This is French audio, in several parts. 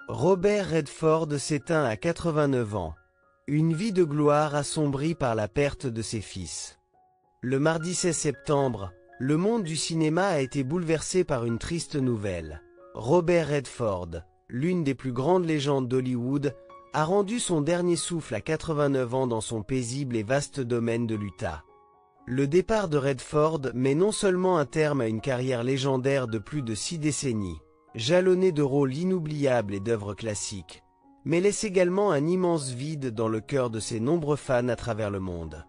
Robert Redford s'éteint à 89 ans. Une vie de gloire assombrie par la perte de ses fils. Le mardi 16 septembre, le monde du cinéma a été bouleversé par une triste nouvelle. Robert Redford, l'une des plus grandes légendes d'Hollywood, a rendu son dernier souffle à 89 ans dans son paisible et vaste domaine de l'Utah. Le départ de Redford met non seulement un terme à une carrière légendaire de plus de 6 décennies, jalonnée de rôles inoubliables et d'œuvres classiques, mais laisse également un immense vide dans le cœur de ses nombreux fans à travers le monde.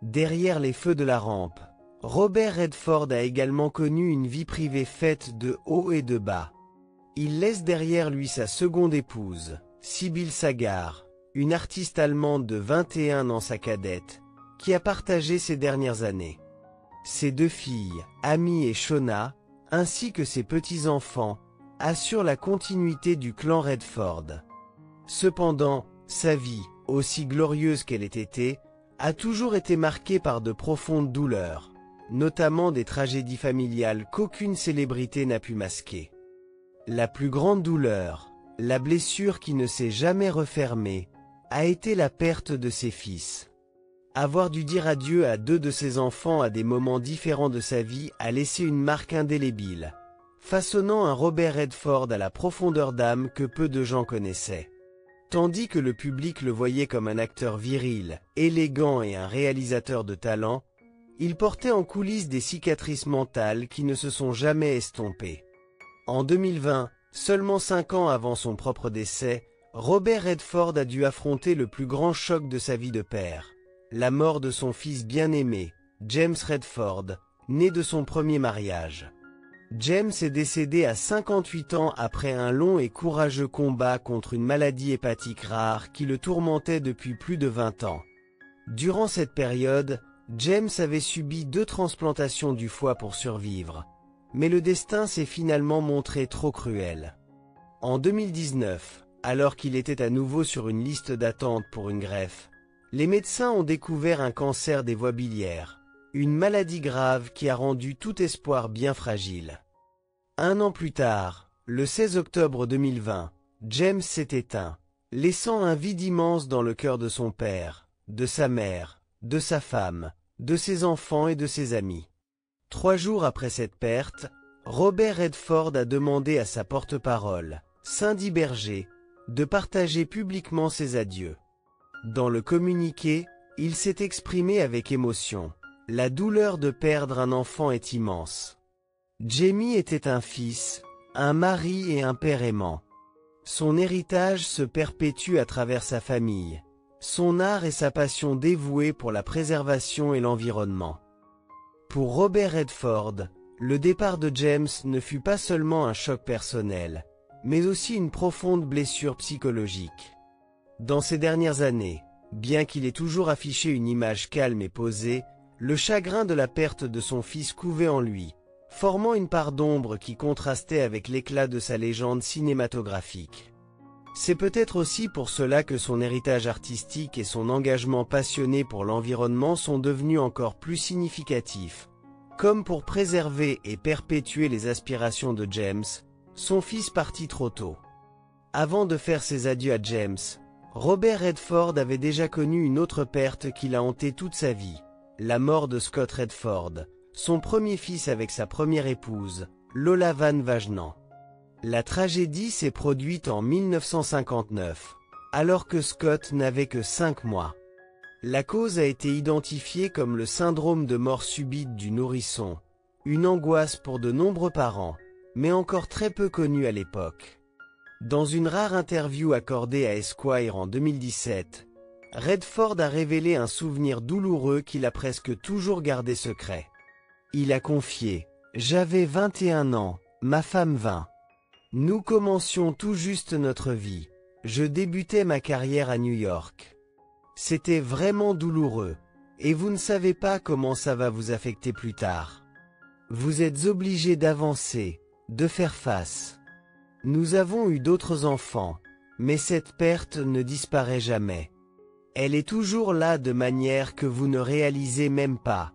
Derrière les feux de la rampe, Robert Redford a également connu une vie privée faite de hauts et de bas. Il laisse derrière lui sa seconde épouse, Sybil Sagar, une artiste allemande de 21 ans, sa cadette, qui a partagé ses dernières années. Ses 2 filles, Amy et Shona, ainsi que ses petits-enfants, assurent la continuité du clan Redford. Cependant, sa vie, aussi glorieuse qu'elle ait été, a toujours été marquée par de profondes douleurs, notamment des tragédies familiales qu'aucune célébrité n'a pu masquer. La plus grande douleur, la blessure qui ne s'est jamais refermée, a été la perte de ses fils. Avoir dû dire adieu à 2 de ses enfants à des moments différents de sa vie a laissé une marque indélébile, façonnant un Robert Redford à la profondeur d'âme que peu de gens connaissaient. Tandis que le public le voyait comme un acteur viril, élégant et un réalisateur de talent, il portait en coulisses des cicatrices mentales qui ne se sont jamais estompées. En 2020, seulement 5 ans avant son propre décès, Robert Redford a dû affronter le plus grand choc de sa vie de père, la mort de son fils bien-aimé, James Redford, né de son premier mariage. James est décédé à 58 ans après un long et courageux combat contre une maladie hépatique rare qui le tourmentait depuis plus de 20 ans. Durant cette période, James avait subi 2 transplantations du foie pour survivre, mais le destin s'est finalement montré trop cruel. En 2019, alors qu'il était à nouveau sur une liste d'attente pour une greffe, les médecins ont découvert un cancer des voies biliaires, une maladie grave qui a rendu tout espoir bien fragile. 1 an plus tard, le 16 octobre 2020, James s'est éteint, laissant un vide immense dans le cœur de son père, de sa mère, de sa femme, de ses enfants et de ses amis. 3 jours après cette perte, Robert Redford a demandé à sa porte-parole, Cindy Berger, de partager publiquement ses adieux. Dans le communiqué, il s'est exprimé avec émotion. La douleur de perdre un enfant est immense. Jamie était un fils, un mari et un père aimant. Son héritage se perpétue à travers sa famille, son art et sa passion dévouée pour la préservation et l'environnement. Pour Robert Redford, le départ de James ne fut pas seulement un choc personnel, mais aussi une profonde blessure psychologique. Dans ces dernières années, bien qu'il ait toujours affiché une image calme et posée, le chagrin de la perte de son fils couvait en lui, formant une part d'ombre qui contrastait avec l'éclat de sa légende cinématographique. C'est peut-être aussi pour cela que son héritage artistique et son engagement passionné pour l'environnement sont devenus encore plus significatifs, comme pour préserver et perpétuer les aspirations de James, son fils parti trop tôt. Avant de faire ses adieux à James, Robert Redford avait déjà connu une autre perte qui l'a hanté toute sa vie, la mort de Scott Redford, son premier fils avec sa première épouse, Lola Van Wagenen. La tragédie s'est produite en 1959, alors que Scott n'avait que 5 mois. La cause a été identifiée comme le syndrome de mort subite du nourrisson, une angoisse pour de nombreux parents, mais encore très peu connue à l'époque. Dans une rare interview accordée à Esquire en 2017, Redford a révélé un souvenir douloureux qu'il a presque toujours gardé secret. Il a confié « J'avais 21 ans, ma femme 20. Nous commencions tout juste notre vie. Je débutais ma carrière à New York. C'était vraiment douloureux, et vous ne savez pas comment ça va vous affecter plus tard. Vous êtes obligé d'avancer, de faire face. Nous avons eu d'autres enfants, mais cette perte ne disparaît jamais. Elle est toujours là de manière que vous ne réalisez même pas. »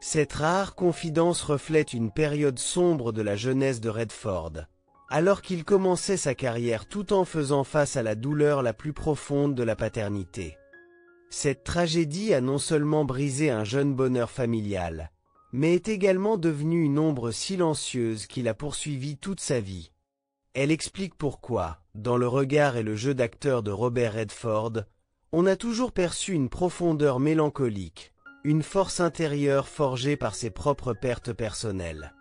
Cette rare confidence reflète une période sombre de la jeunesse de Redford, alors qu'il commençait sa carrière tout en faisant face à la douleur la plus profonde de la paternité. Cette tragédie a non seulement brisé un jeune bonheur familial, mais est également devenue une ombre silencieuse qui l'a poursuivi toute sa vie. Elle explique pourquoi, dans le regard et le jeu d'acteur de Robert Redford, on a toujours perçu une profondeur mélancolique, une force intérieure forgée par ses propres pertes personnelles.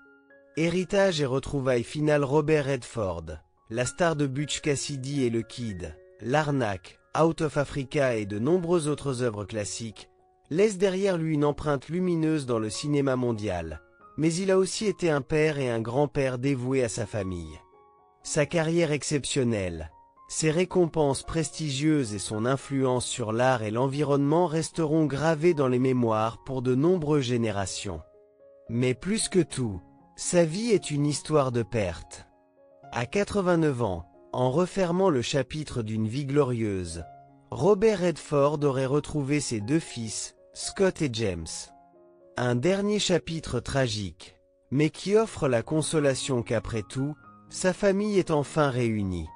Héritage et retrouvailles finales. Robert Redford, la star de Butch Cassidy et le Kid, L'Arnaque, Out of Africa et de nombreuses autres œuvres classiques, laisse derrière lui une empreinte lumineuse dans le cinéma mondial, mais il a aussi été un père et un grand-père dévoué à sa famille. Sa carrière exceptionnelle, ses récompenses prestigieuses et son influence sur l'art et l'environnement resteront gravés dans les mémoires pour de nombreuses générations. Mais plus que tout, sa vie est une histoire de perte. À 89 ans, en refermant le chapitre d'une vie glorieuse, Robert Redford aurait retrouvé ses deux fils, Scott et James. Un dernier chapitre tragique, mais qui offre la consolation qu'après tout, sa famille est enfin réunie.